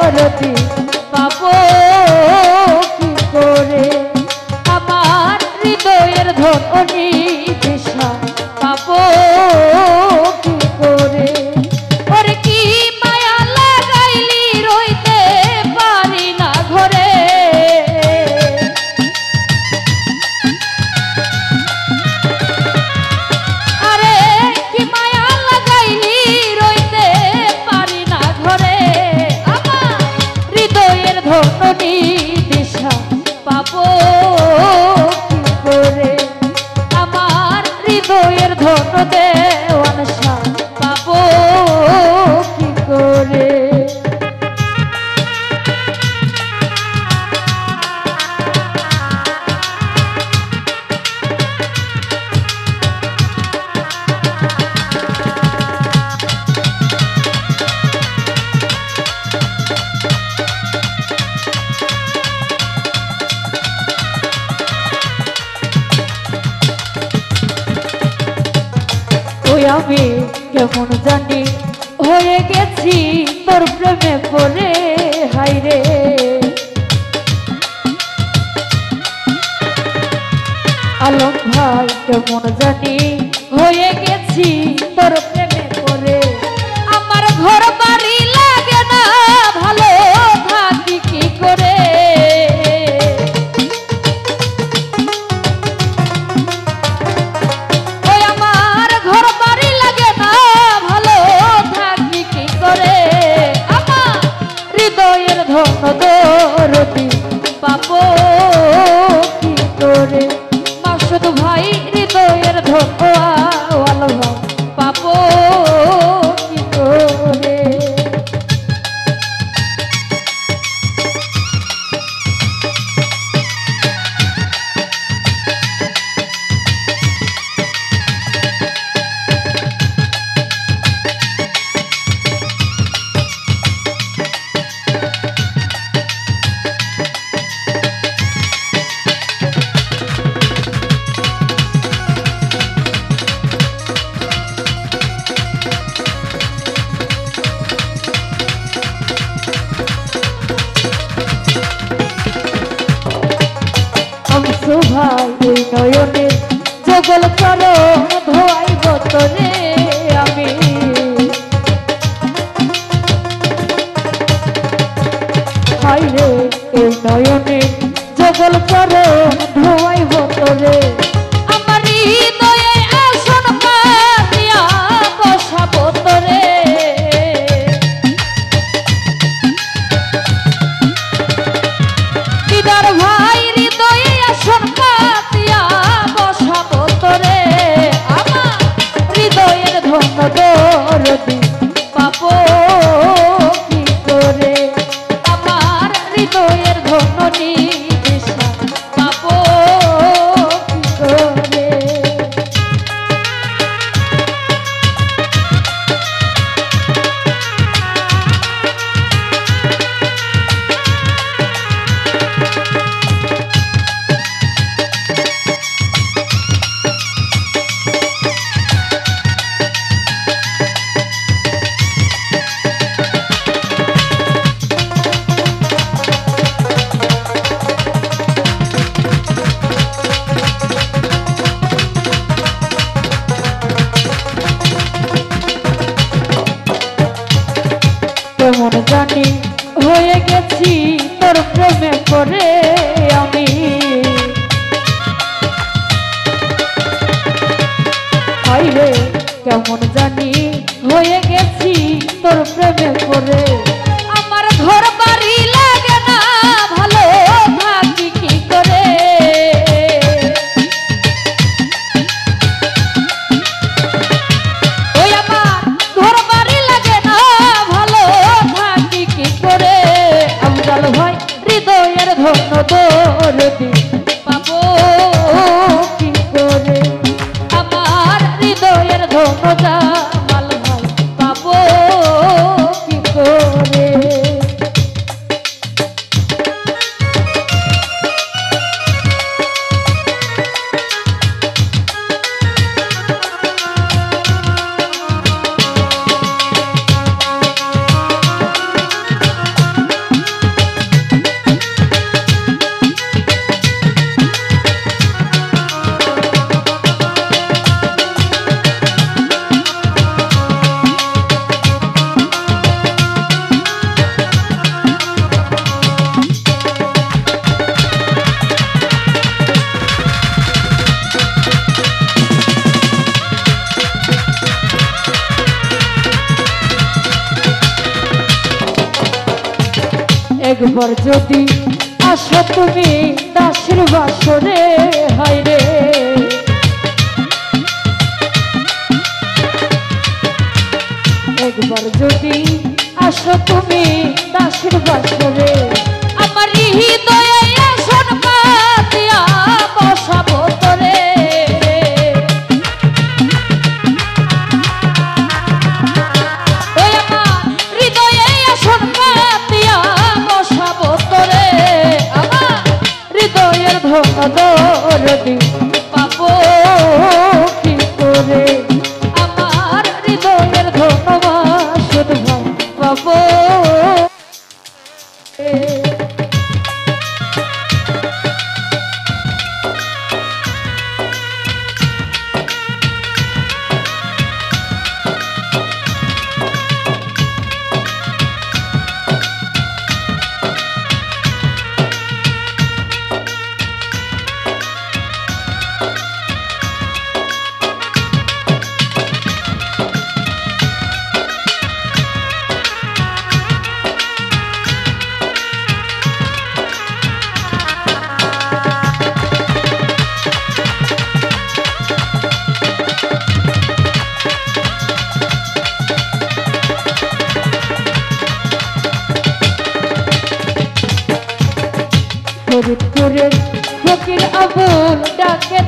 দরদি পাবো কি করে আমার হৃদয়ের ধনী দিশা পাবো কি করে ওরে কি মায়া লাগাইলি রইতে পারি না ঘরে আরে কি মায়া লাগাইলি রইতে পারি না ঘরে আমার হৃদয়ের ধনী দিশা পাবো কি করে আমার হৃদয়ের ধন দেওয়ান পাবো কি করে আমি কেমন জানি হয়ে গেছি তোর প্রেমে পড়ে হাইরে আলম ভাই কেমন জানি হয়ে গেছি তোর প্রেমে পড়ে আমার ঘর বাড়ি লাগে না ভালো থাকি কি করে দরদি পাবো কি করে মাসুদ ভাই হৃদয়ের ধোয়াল পাবো কি করে ভাই এই নয়নের জগল চরণ ধোয়াইব তোরে আমি হাই রে এই নয়নের জগল চরণ ধোয়াইব তোরে আমার হৃদয়ে আসন পাতিয়া বসাবো তোরে দিদার ভাই হৃদয়ে আসন পাতিয়া বসাবো তোরে আমার হৃদয়ের ধন দরদি পাবো কি করে আমার হৃদয়ের ধনী দিশা পাবো কি করে কেমন জানি হয়ে গেছি তোর প্রেমে পড়ে আমি হাইরে কেমন জানি হয়ে গেছি তোর প্রেমে পড়ে আমার ঘর বাড়ি লাগে না ভালো থাকি কি করে ওই আমার ঘর বাড়ি লাগে না ভালো থাকি কি করে আমজাল ভাই হৃদয়ের ধন দরদি পাবো কি করে আমার হৃদয়ের ধন জামাল ভাই পাবো কি করে একবার যদি আসো তুমি দাসের বাসরে হায় রে, একবার যদি আসো তুমি দাসের বাসরে, আমার হৃদয়ে আসন পাতিয়া বসাবো তোরে। ওই আমার হৃদয়ে আসন পাতিয়া বসাবো তোরে, আমার হৃদয়ের ধন দরদি পাবো কি করে, আমার হৃদয়ের ধনবাসন পাবো। ফরিদপুরের ফকির আবুল ডাকে